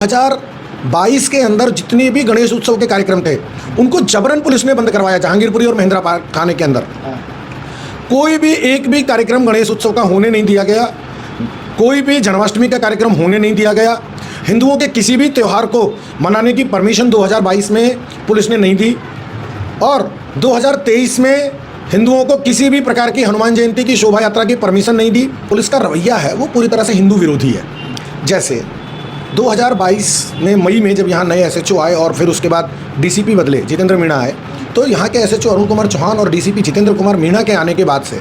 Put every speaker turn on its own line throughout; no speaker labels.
2022 के अंदर जितने भी गणेश उत्सव के कार्यक्रम थे उनको जबरन पुलिस ने बंद करवाया। जहांगीरपुरी और महेंद्रा पार्क थाने के अंदर कोई भी एक भी कार्यक्रम गणेश उत्सव का होने नहीं दिया गया। कोई भी जन्माष्टमी का कार्यक्रम होने नहीं दिया गया। हिंदुओं के किसी भी त्यौहार को मनाने की परमिशन 2022 में पुलिस ने नहीं दी और 2023 में हिंदुओं को किसी भी प्रकार की हनुमान जयंती की शोभा यात्रा की परमिशन नहीं दी। पुलिस का रवैया है वो पूरी तरह से हिंदू विरोधी है। जैसे 2022 में मई में जब यहाँ नए एसएचओ आए और फिर उसके बाद डीसीपी बदले, जितेंद्र मीणा आए, तो यहाँ के एसएचओ अरुण कुमार चौहान और डीसीपी जितेंद्र कुमार मीणा के आने के बाद से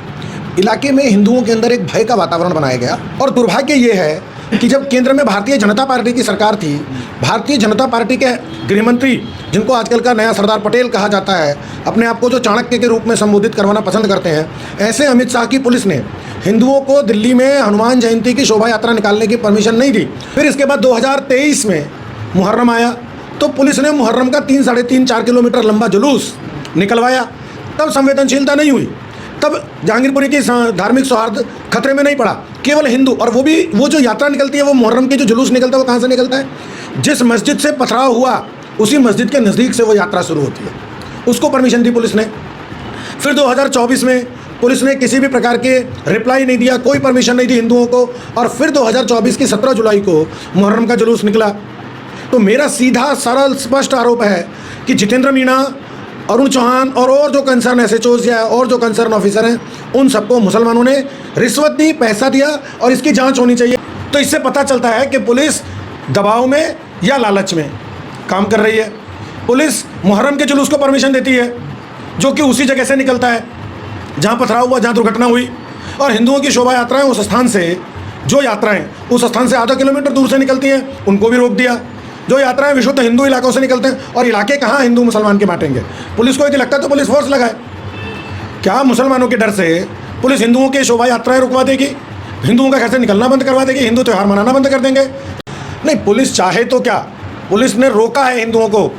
इलाके में हिंदुओं के अंदर एक भय का वातावरण बनाया गया। और दुर्भाग्य ये है कि जब केंद्र में भारतीय जनता पार्टी की सरकार थी, भारतीय जनता पार्टी के गृहमंत्री, जिनको आजकल का नया सरदार पटेल कहा जाता है, अपने आप को जो चाणक्य के रूप में संबोधित करवाना पसंद करते हैं, ऐसे अमित शाह की पुलिस ने हिंदुओं को दिल्ली में हनुमान जयंती की शोभा यात्रा निकालने की परमिशन नहीं दी। फिर इसके बाद 2023 में मुहर्रम आया तो पुलिस ने मुहर्रम का 3-4.5 किलोमीटर लंबा जुलूस निकलवाया। तब संवेदनशीलता नहीं हुई, तब जहांगीरपुरी की धार्मिक सौहार्द खतरे में नहीं पड़ा। केवल हिंदू, और वो जो यात्रा निकलती है, वो मुहर्रम की जो जुलूस निकलता है, वो कहाँ से निकलता है? जिस मस्जिद से पथराव हुआ उसी मस्जिद के नज़दीक से वो यात्रा शुरू होती है। उसको परमिशन दी पुलिस ने। फिर 2024 में पुलिस ने किसी भी प्रकार के रिप्लाई नहीं दिया, कोई परमिशन नहीं दी हिंदुओं को। और फिर 2024 की 17 जुलाई को मुहर्रम का जुलूस निकला। तो मेरा सीधा सरल स्पष्ट आरोप है कि जितेंद्र मीणा, अरुण चौहान और जो कंसर्न एसएचओज या और जो कंसर्न ऑफिसर हैं, उन सबको मुसलमानों ने रिश्वत दी, पैसा दिया और इसकी जांच होनी चाहिए। तो इससे पता चलता है कि पुलिस दबाव में या लालच में काम कर रही है। पुलिस मुहर्रम के जुलूस को परमिशन देती है जो कि उसी जगह से निकलता है जहाँ पथराव हुआ, जहाँ दुर्घटना हुई, और हिंदुओं की शोभा यात्राएं उस स्थान से, जो यात्राएं उस स्थान से आधा किलोमीटर दूर से निकलती हैं, उनको भी रोक दिया। जो यात्राएं विशुद्ध हिंदू इलाकों से निकलते हैं, और इलाके कहाँ हिंदू मुसलमान के बांटेंगे? पुलिस को यदि लगता है तो पुलिस फोर्स लगाए। क्या मुसलमानों के डर से पुलिस हिंदुओं की शोभा यात्राएं रुकवा देगी? हिंदुओं का घर से निकलना बंद करवा देगी? हिंदू त्यौहार मनाना बंद कर देंगे? नहीं, पुलिस चाहे तो क्या, पुलिस ने रोका है हिंदुओं को।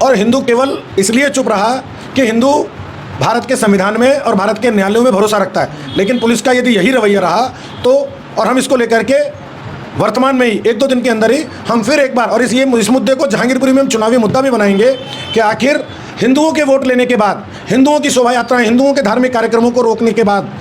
और हिंदू केवल इसलिए चुप रहा कि हिंदू भारत के संविधान में और भारत के न्यायालयों में भरोसा रखता है। लेकिन पुलिस का यदि यही रवैया रहा तो, और हम इसको लेकर के वर्तमान में ही 1-2 दिन के अंदर ही हम फिर एक बार, और इस मुद्दे को जहांगीरपुरी में हम चुनावी मुद्दा भी बनाएंगे कि आखिर हिंदुओं के वोट लेने के बाद, हिंदुओं की शोभा यात्राएं, हिंदुओं के धार्मिक कार्यक्रमों को रोकने के बाद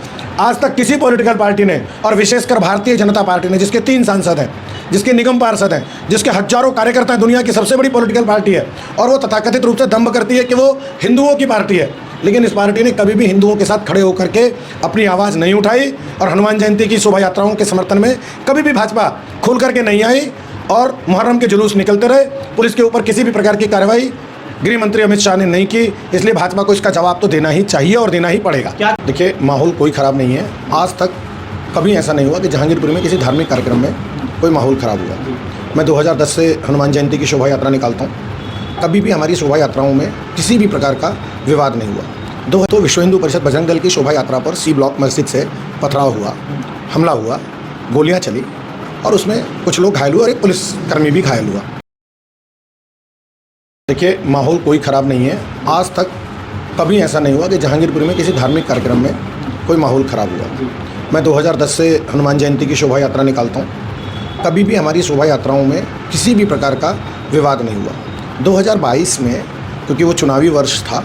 आज तक किसी पॉलिटिकल पार्टी ने, और विशेषकर भारतीय जनता पार्टी ने, जिसके 3 सांसद हैं, जिसके निगम पार्षद हैं, जिसके हजारों कार्यकर्ता हैं, दुनिया की सबसे बड़ी पॉलिटिकल पार्टी है, और वो तथाकथित रूप से दम्भ करती है कि वो हिंदुओं की पार्टी है, लेकिन इस पार्टी ने कभी भी हिंदुओं के साथ खड़े होकर के अपनी आवाज़ नहीं उठाई। और हनुमान जयंती की शोभा यात्राओं के समर्थन में कभी भी भाजपा खुल करके नहीं आई, और मुहर्रम के जुलूस निकलते रहे। पुलिस के ऊपर किसी भी प्रकार की कार्रवाई गृह मंत्री अमित शाह ने नहीं की, इसलिए भाजपा को इसका जवाब तो देना ही चाहिए और देना ही पड़ेगा। क्या देखिए, माहौल कोई ख़राब नहीं है। आज तक कभी ऐसा नहीं हुआ कि जहांगीरपुरी में किसी धार्मिक कार्यक्रम में कोई माहौल ख़राब हुआ। मैं 2010 से हनुमान जयंती की शोभा यात्रा निकालता हूँ। कभी भी हमारी शोभा यात्राओं में किसी भी प्रकार का विवाद नहीं हुआ। तो विश्व हिंदू परिषद बजरंग दल की शोभा यात्रा पर सी ब्लॉक मस्जिद से पथराव हुआ, हमला हुआ, गोलियां चली और उसमें कुछ लोग घायल हुए और एक पुलिसकर्मी भी घायल हुआ। देखिए, माहौल कोई ख़राब नहीं है। आज तक कभी ऐसा नहीं हुआ कि जहांगीरपुरी में किसी धार्मिक कार्यक्रम में कोई माहौल ख़राब हुआ। मैं 2010 से हनुमान जयंती की शोभा यात्रा निकालता हूँ। कभी भी हमारी शोभा यात्राओं में किसी भी प्रकार का विवाद नहीं हुआ। 2022 में, क्योंकि वो चुनावी वर्ष था,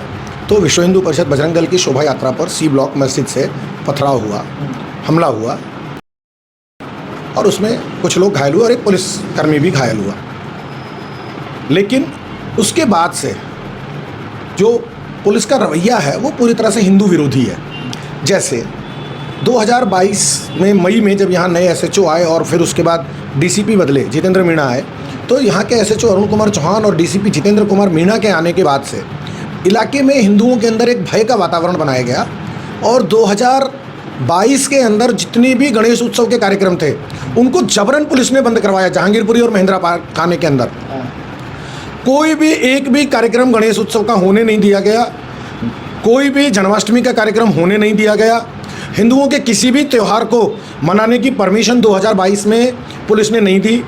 तो विश्व हिंदू परिषद बजरंग दल की शोभा यात्रा पर सी ब्लॉक मस्जिद से पथराव हुआ, हमला हुआ और उसमें कुछ लोग घायल हुए और एक पुलिसकर्मी भी घायल हुआ। लेकिन उसके बाद से जो पुलिस का रवैया है वो पूरी तरह से हिंदू विरोधी है। जैसे 2022 में मई में जब यहाँ नए एसएचओ आए और फिर उसके बाद डीसीपी बदले, जितेंद्र मीणा आए, तो यहाँ के एसएचओ अरुण कुमार चौहान और डीसीपी जितेंद्र कुमार मीणा के आने के बाद से इलाके में हिंदुओं के अंदर एक भय का वातावरण बनाया गया। और 2022 के अंदर जितने भी गणेश उत्सव के कार्यक्रम थे उनको जबरन पुलिस ने बंद करवाया। जहांगीरपुरी और महेंद्रा पार्क थाने के अंदर कोई भी एक भी कार्यक्रम गणेश उत्सव का होने नहीं दिया गया। कोई भी जन्माष्टमी का कार्यक्रम होने नहीं दिया गया। हिंदुओं के किसी भी त्यौहार को मनाने की परमिशन 2022 में पुलिस ने नहीं दी।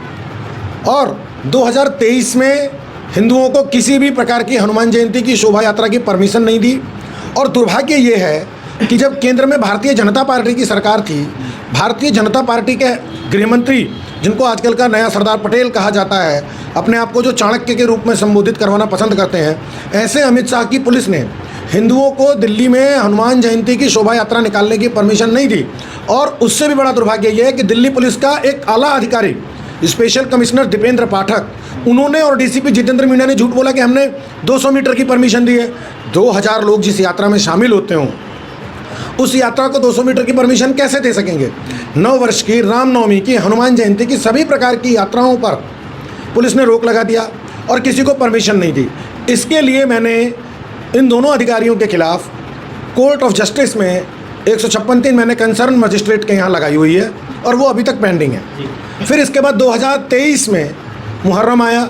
और 2023 में हिंदुओं को किसी भी प्रकार की हनुमान जयंती की शोभा यात्रा की परमिशन नहीं दी। और दुर्भाग्य ये है कि जब केंद्र में भारतीय जनता पार्टी की सरकार थी, भारतीय जनता पार्टी के गृहमंत्री, जिनको आजकल का नया सरदार पटेल कहा जाता है, अपने आप को जो चाणक्य के रूप में संबोधित करवाना पसंद करते हैं, ऐसे अमित शाह की पुलिस ने हिंदुओं को दिल्ली में हनुमान जयंती की शोभा यात्रा निकालने की परमिशन नहीं दी। और उससे भी बड़ा दुर्भाग्य ये है कि दिल्ली पुलिस का एक आला अधिकारी, स्पेशल कमिश्नर दीपेंद्र पाठक, उन्होंने और डीसीपी जितेंद्र मीणा ने झूठ बोला कि हमने 200 मीटर की परमिशन दी है। 2000 लोग जिस यात्रा में शामिल होते हों, उस यात्रा को 200 मीटर की परमिशन कैसे दे सकेंगे? 9 वर्ष की, रामनवमी की, हनुमान जयंती की सभी प्रकार की यात्राओं पर पुलिस ने रोक लगा दिया और किसी को परमिशन नहीं दी। इसके लिए मैंने इन दोनों अधिकारियों के खिलाफ कोर्ट ऑफ जस्टिस में 156(3) मैंने कंसर्न मजिस्ट्रेट के यहाँ लगाई हुई है और वो अभी तक पेंडिंग है। फिर इसके बाद 2023 में मुहर्रम आया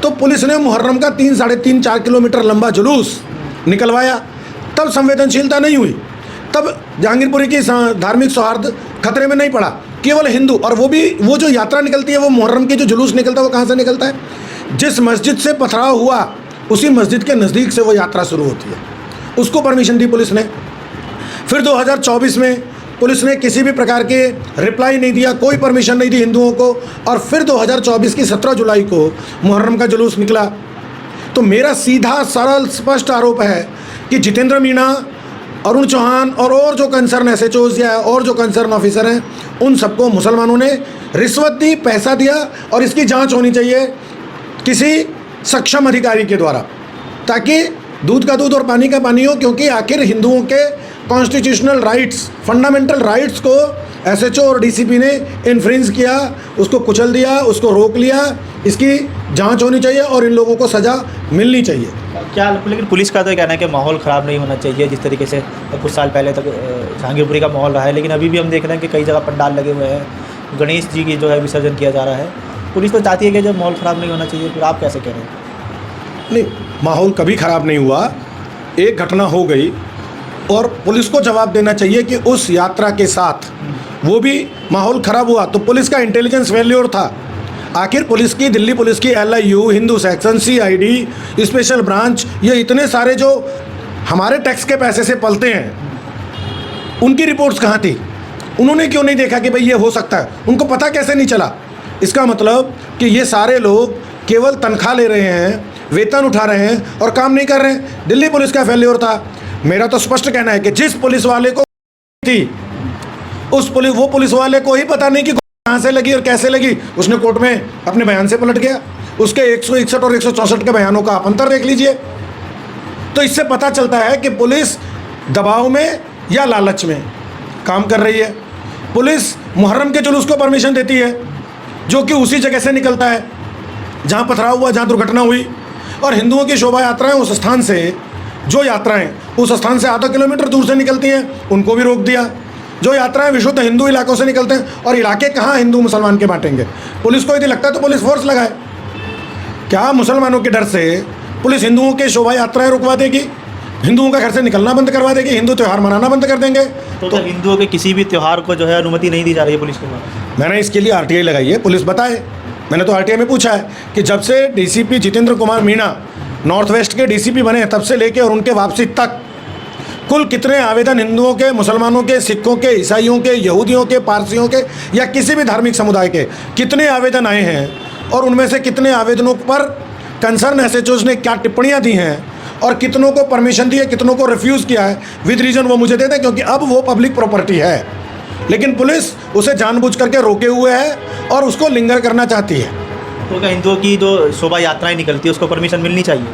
तो पुलिस ने मुहर्रम का 3, 3.5, 4 किलोमीटर लंबा जुलूस निकलवाया। तब संवेदनशीलता नहीं हुई, तब जहांगीरपुरी की धार्मिक सौहार्द खतरे में नहीं पड़ा। केवल हिंदू, और वो जो यात्रा निकलती है, वो मुहर्रम की जो जुलूस निकलता है, वो कहाँ से निकलता है? जिस मस्जिद से पथराव हुआ उसी मस्जिद के नज़दीक से वो यात्रा शुरू होती है। उसको परमिशन दी पुलिस ने। फिर 2024 में पुलिस ने किसी भी प्रकार के रिप्लाई नहीं दिया, कोई परमिशन नहीं दी हिंदुओं को। और फिर 2024 की 17 जुलाई को मुहर्रम का जुलूस निकला। तो मेरा सीधा सरल स्पष्ट आरोप है कि जितेंद्र मीणा, अरुण चौहान और जो कंसर्न एसएचओज या और जो कंसर्न ऑफिसर हैं, उन सबको मुसलमानों ने रिश्वत दी, पैसा दिया। और इसकी जांच होनी चाहिए किसी सक्षम अधिकारी के द्वारा, ताकि दूध का दूध और पानी का पानी हो। क्योंकि आखिर हिंदुओं के कॉन्स्टिट्यूशनल राइट्स, फंडामेंटल राइट्स को एसएचओ और डीसीपी ने इन्फ्रिंज किया, उसको कुचल दिया, उसको रोक लिया। इसकी जांच होनी चाहिए और इन लोगों को सज़ा मिलनी चाहिए।
क्या लेकिन पुलिस का तो कहना है कि माहौल ख़राब नहीं होना चाहिए। जिस तरीके से कुछ साल पहले तक जहांगीरपुरी का माहौल रहा है, लेकिन अभी भी हम देख रहे हैं कि कई जगह पंडाल लगे हुए हैं, गणेश जी की जो है विसर्जन किया जा रहा है। पुलिस तो चाहती है कि जब माहौल ख़राब नहीं होना चाहिए, फिर आप कैसे कह रहे हैं?
नहीं, माहौल कभी ख़राब नहीं हुआ। एक घटना हो गई और पुलिस को जवाब देना चाहिए कि उस यात्रा के साथ वो भी माहौल ख़राब हुआ तो पुलिस का इंटेलिजेंस फेल्योर था। आखिर पुलिस की, दिल्ली पुलिस की LIU, Hindu section, CID, special branch, ये इतने सारे जो हमारे टैक्स के पैसे से पलते हैं, उनकी रिपोर्ट्स कहाँ थी? उन्होंने क्यों नहीं देखा कि भाई ये हो सकता है? उनको पता कैसे नहीं चला? इसका मतलब कि ये सारे लोग केवल तनख्वाह ले रहे हैं, वेतन उठा रहे हैं और काम नहीं कर रहे हैं। दिल्ली पुलिस का फेल्योर था। मेरा तो स्पष्ट कहना है कि जिस पुलिस वाले को थी, वो पुलिस वाले को ही पता नहीं कि कहाँ से लगी और कैसे लगी। उसने कोर्ट में अपने बयान से पलट गया। उसके 161 और 164 के बयानों का आप अंतर देख लीजिए। तो इससे पता चलता है कि पुलिस दबाव में या लालच में काम कर रही है। पुलिस मुहर्रम के जुलूस को परमिशन देती है, जो कि उसी जगह से निकलता है जहाँ पथराव हुआ, जहाँ दुर्घटना हुई। और हिंदुओं की शोभा यात्राएं उस स्थान से, जो यात्राएं उस स्थान से आधा किलोमीटर दूर से निकलती हैं, उनको भी रोक दिया। जो यात्राएं विशुद्ध हिंदू इलाकों से निकलते हैं, और इलाके कहाँ हिंदू मुसलमान के बांटेंगे? पुलिस को यदि लगता है तो पुलिस फोर्स लगाए। क्या मुसलमानों के डर से पुलिस हिंदुओं की शोभा यात्राएं रुकवा देगी? हिंदुओं का घर से निकलना बंद करवा देगी? हिंदू त्यौहार मनाना बंद कर देंगे?
तो हिंदुओं के किसी भी त्यौहार को जो है अनुमति नहीं दी जा रही है पुलिस के द्वारा।
मैंने इसके लिए RTI लगाई है, पुलिस बताए। मैंने तो RTI में पूछा है कि जब से DCP Jitendra Kumar Meena north west के DCP बने, तब से लेके और उनके वापसी तक कुल कितने आवेदन हिंदुओं के, मुसलमानों के, सिखों के, ईसाइयों के, यहूदियों के, पारसियों के या किसी भी धार्मिक समुदाय के कितने आवेदन आए हैं, और उनमें से कितने आवेदनों पर कंसर्न SHOs ने क्या टिप्पणियाँ दी हैं, और कितनों को परमिशन दी है, कितनों को रिफ्यूज़ किया है, विद रीज़न वो मुझे दे दें, क्योंकि अब वो पब्लिक प्रॉपर्टी है। लेकिन पुलिस उसे जानबूझ करके रोके हुए है और उसको लिंगर करना चाहती है।
तो क्या हिंदुओं की जो शोभा यात्राएं निकलती है उसको परमिशन मिलनी चाहिए?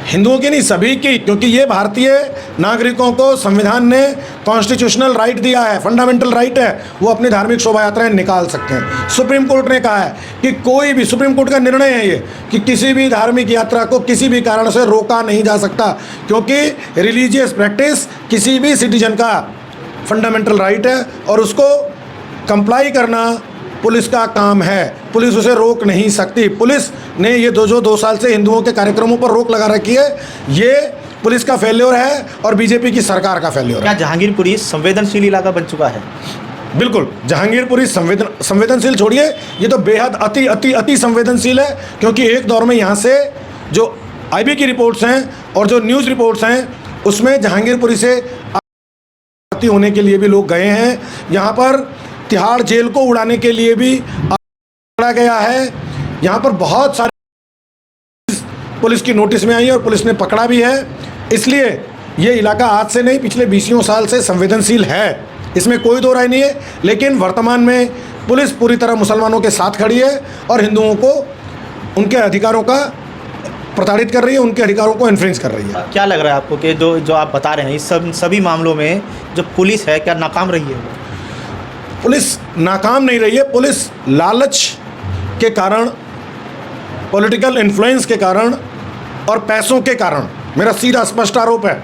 हिंदुओं की नहीं, सभी की, क्योंकि ये भारतीय नागरिकों को संविधान ने कॉन्स्टिट्यूशनल राइट दिया है, फंडामेंटल राइट है। वो अपनी धार्मिक शोभा यात्राएं निकाल सकते हैं। सुप्रीम कोर्ट ने कहा है कि कोई भी, सुप्रीम कोर्ट का निर्णय है ये, कि किसी भी धार्मिक यात्रा को किसी भी कारण से रोका नहीं जा सकता, क्योंकि रिलीजियस प्रैक्टिस किसी भी सिटीजन का फंडामेंटल राइट है और उसको कंप्लाई करना पुलिस का काम है। पुलिस उसे रोक नहीं सकती। पुलिस ने ये जो 2 साल से हिंदुओं के कार्यक्रमों पर रोक लगा रखी है, ये पुलिस का फेल्योर है और बीजेपी की सरकार का फेल्योर है।
क्या जहांगीरपुरी संवेदनशील इलाका बन चुका है?
बिल्कुल, जहांगीरपुरी संवेदनशील छोड़िए, ये तो बेहद अति अति अति संवेदनशील है, क्योंकि एक दौर में यहाँ से जो IB की रिपोर्ट्स हैं और जो न्यूज़ रिपोर्ट्स हैं, उसमें जहांगीरपुरी से भर्ती होने के लिए भी लोग गए हैं। यहाँ पर तिहाड़ जेल को उड़ाने के लिए भी उड़ा गया है। यहाँ पर बहुत सारे पुलिस की नोटिस में आई है और पुलिस ने पकड़ा भी है। इसलिए ये इलाका आज से नहीं, पिछले 20 साल से संवेदनशील है, इसमें कोई दो राय नहीं है। लेकिन वर्तमान में पुलिस पूरी तरह मुसलमानों के साथ खड़ी है और हिंदुओं को उनके अधिकारों का प्रताड़ित कर रही है, उनके अधिकारों को इन्फ्रिंज कर रही है।
क्या लग रहा है आपको कि जो आप बता रहे हैं इस सभी मामलों में जो पुलिस है क्या नाकाम रही है?
पुलिस नाकाम नहीं रही है। पुलिस लालच के कारण, पॉलिटिकल इन्फ्लुएंस के कारण और पैसों के कारण, मेरा सीधा स्पष्ट आरोप है,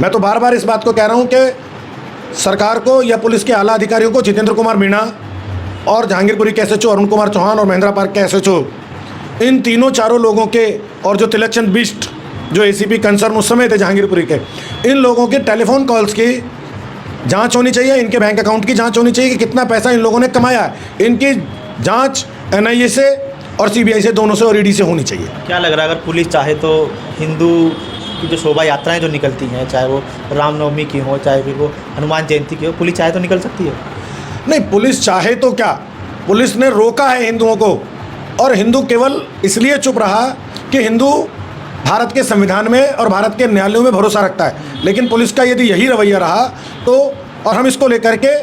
मैं तो बार बार इस बात को कह रहा हूँ कि सरकार को या पुलिस के आला अधिकारियों को, जितेंद्र कुमार मीणा और जहांगीरपुरी के एसएचओ अरुण कुमार चौहान और महेंद्रा पार्क के एसएचओ, इन तीनों चारों लोगों के, और जो तिलक चंद बिष्ट जो एसीपी कंसर्न उस समय थे जहांगीरपुरी के, इन लोगों के टेलीफोन कॉल्स की जांच होनी चाहिए, इनके बैंक अकाउंट की जांच होनी चाहिए कि कितना पैसा इन लोगों ने कमाया है। इनकी जांच एनआईए से और सीबीआई से, दोनों से और ईडी से होनी चाहिए।
क्या लग रहा है अगर पुलिस चाहे तो हिंदू की जो शोभा यात्राएं जो निकलती हैं, चाहे वो रामनवमी की हो, चाहे फिर वो हनुमान जयंती की हो, पुलिस चाहे तो निकल सकती है?
नहीं, पुलिस चाहे तो क्या, पुलिस ने रोका है हिंदुओं को, और हिंदू केवल इसलिए चुप रहा कि हिंदू भारत के संविधान में और भारत के न्यायालयों में भरोसा रखता है। लेकिन पुलिस का यदि यही रवैया रहा तो, और हम इसको लेकर के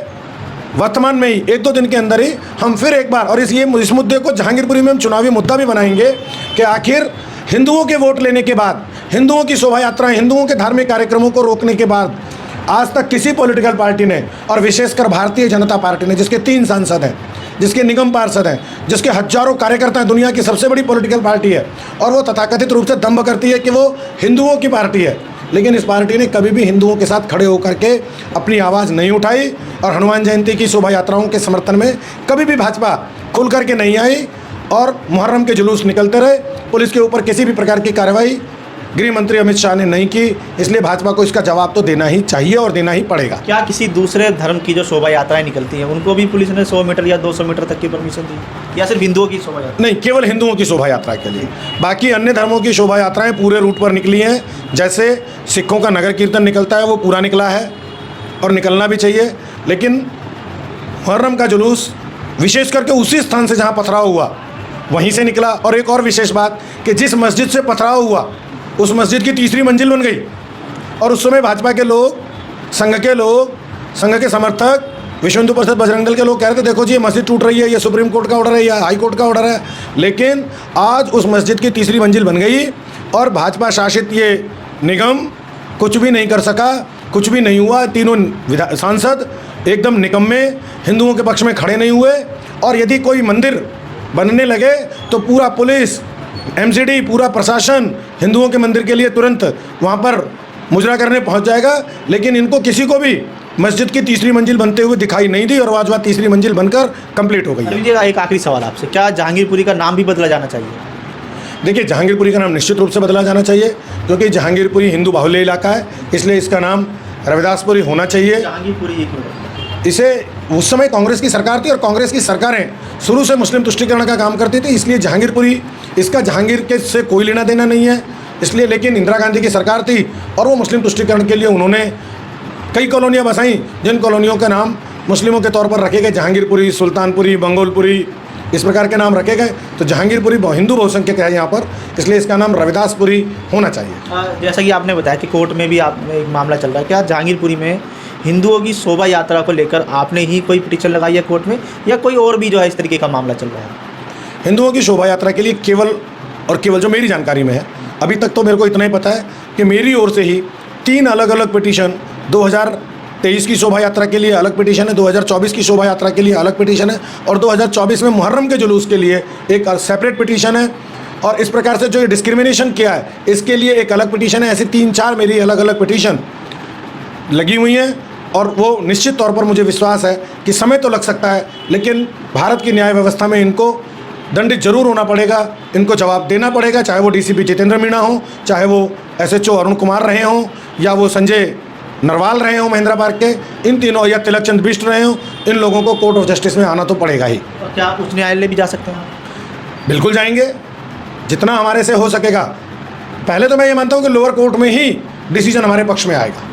वर्तमान में ही 1-2 दिन के अंदर ही हम फिर एक बार, और इस मुद्दे को जहांगीरपुरी में हम चुनावी मुद्दा भी बनाएंगे कि आखिर हिंदुओं के वोट लेने के बाद, हिंदुओं की शोभा यात्राएं, हिंदुओं के धार्मिक कार्यक्रमों को रोकने के बाद आज तक किसी पॉलिटिकल पार्टी ने, और विशेषकर भारतीय जनता पार्टी ने, जिसके 3 सांसद हैं, जिसके निगम पार्षद हैं, जिसके हजारों कार्यकर्ता हैं, दुनिया की सबसे बड़ी पॉलिटिकल पार्टी है, और वो तथाकथित रूप से दम्भ करती है कि वो हिंदुओं की पार्टी है, लेकिन इस पार्टी ने कभी भी हिंदुओं के साथ खड़े होकर के अपनी आवाज़ नहीं उठाई, और हनुमान जयंती की शोभा यात्राओं के समर्थन में कभी भी भाजपा खुल करके नहीं आई, और मुहर्रम के जुलूस निकलते रहे। पुलिस के ऊपर किसी भी प्रकार की कार्रवाई गृह मंत्री अमित शाह ने नहीं की, इसलिए भाजपा को इसका जवाब तो देना ही चाहिए और देना ही पड़ेगा।
क्या किसी दूसरे धर्म की जो शोभा यात्राएं निकलती हैं उनको भी पुलिस ने 100 मीटर या 200 मीटर तक की परमिशन दी, या सिर्फ हिंदुओं की शोभा यात्रा?
नहीं, केवल हिंदुओं की शोभा यात्रा के लिए। बाकी अन्य धर्मों की शोभा यात्राएं पूरे रूट पर निकली हैं। जैसे सिखों का नगर कीर्तन निकलता है, वो पूरा निकला है और निकलना भी चाहिए। लेकिन मुहर्रम का जुलूस विशेष करके उसी स्थान से जहाँ पथराव हुआ वहीं से निकला। और एक और विशेष बात कि जिस मस्जिद से पथराव हुआ उस मस्जिद की 3री मंजिल बन गई, और उस समय भाजपा के लोग, संघ के समर्थक, विश्व हिंदू परिषद, बजरंग दल के लोग कह रहे थे देखो जी ये मस्जिद टूट रही है, ये सुप्रीम कोर्ट का ऑर्डर है या हाई कोर्ट का ऑर्डर है। लेकिन आज उस मस्जिद की 3री मंजिल बन गई और भाजपा शासित ये निगम कुछ भी नहीं कर सका, कुछ भी नहीं हुआ। तीनों सांसद एकदम निकम्मे, हिंदुओं के पक्ष में खड़े नहीं हुए। और यदि कोई मंदिर बनने लगे तो पूरा पुलिस, एमसीडी, पूरा प्रशासन हिंदुओं के मंदिर के लिए तुरंत वहाँ पर मुजरा करने पहुँच जाएगा। लेकिन इनको किसी को भी मस्जिद की 3री मंजिल बनते हुए दिखाई नहीं दी, और आज वह 3री मंजिल बनकर कंप्लीट हो गई है।
एक आखिरी सवाल आपसे, क्या जहांगीरपुरी का नाम भी बदला जाना चाहिए?
देखिए, जहांगीरपुरी का नाम निश्चित रूप से बदला जाना चाहिए, क्योंकि जहांगीरपुरी हिंदू बाहुल्य इलाका है, इसलिए इसका नाम रविदासपुरी होना चाहिए।
जहांगीरपुरी ये क्यों?
इसे उस समय कांग्रेस की सरकार थी और कांग्रेस की सरकारें शुरू से मुस्लिम तुष्टीकरण का काम करती थी, इसलिए जहांगीरपुरी, इसका जहांगीर के से कोई लेना देना नहीं है इसलिए। लेकिन इंदिरा गांधी की सरकार थी और वो मुस्लिम तुष्टीकरण के लिए उन्होंने कई कॉलोनियाँ बसाईं, जिन कॉलोनियों का नाम मुस्लिमों के तौर पर रखे गए, जहांगीरपुरी, सुल्तानपुरी, बंगोलपुरी, इस प्रकार के नाम रखे गए। तो जहांगीरपुरी हिंदू बहुसंख्यक है यहाँ पर, इसलिए इसका नाम रविदासपुरी होना चाहिए।
जैसा कि आपने बताया कि कोर्ट में भी आपने एक मामला चल रहा है, क्या जहांगीरपुरी में हिंदुओं की शोभा यात्रा को लेकर आपने ही कोई पिटीशन लगाई है कोर्ट में, या कोई और भी जो है इस तरीके का मामला चल रहा है?
हिंदुओं की शोभा यात्रा के लिए केवल और केवल जो मेरी जानकारी में है, अभी तक तो मेरे को इतना ही पता है कि मेरी ओर से ही 3 अलग अलग पिटीशन, 2023 की शोभा यात्रा के लिए अलग पिटीशन है, 2024 की शोभा यात्रा के लिए अलग पिटीशन है, और 2024 में मुहर्रम के जुलूस के लिए एक सेपरेट पिटीशन है। और इस प्रकार से जो ये डिस्क्रिमिनेशन किया है इसके लिए एक अलग पिटीशन है। ऐसी 3-4 मेरी अलग अलग पिटीशन लगी हुई हैं, और वो निश्चित तौर पर मुझे विश्वास है कि समय तो लग सकता है, लेकिन भारत की न्याय व्यवस्था में इनको दंडित जरूर होना पड़ेगा, इनको जवाब देना पड़ेगा, चाहे वो डीसीपी जितेंद्र मीणा हो, चाहे वो एसएचओ अरुण कुमार रहे हों, या वो संजय नरवाल रहे हों महेंद्रा पार्क के, इन तीनों, या तिलक चंद बिष्ट रहे हों, इन लोगों को कोर्ट ऑफ जस्टिस में आना तो पड़ेगा ही।
और क्या आप उच्च न्यायालय भी जा सकते हैं?
बिल्कुल जाएंगे, जितना हमारे से हो सकेगा। पहले तो मैं ये मानता हूँ कि लोअर कोर्ट में ही डिसीजन हमारे पक्ष में आएगा।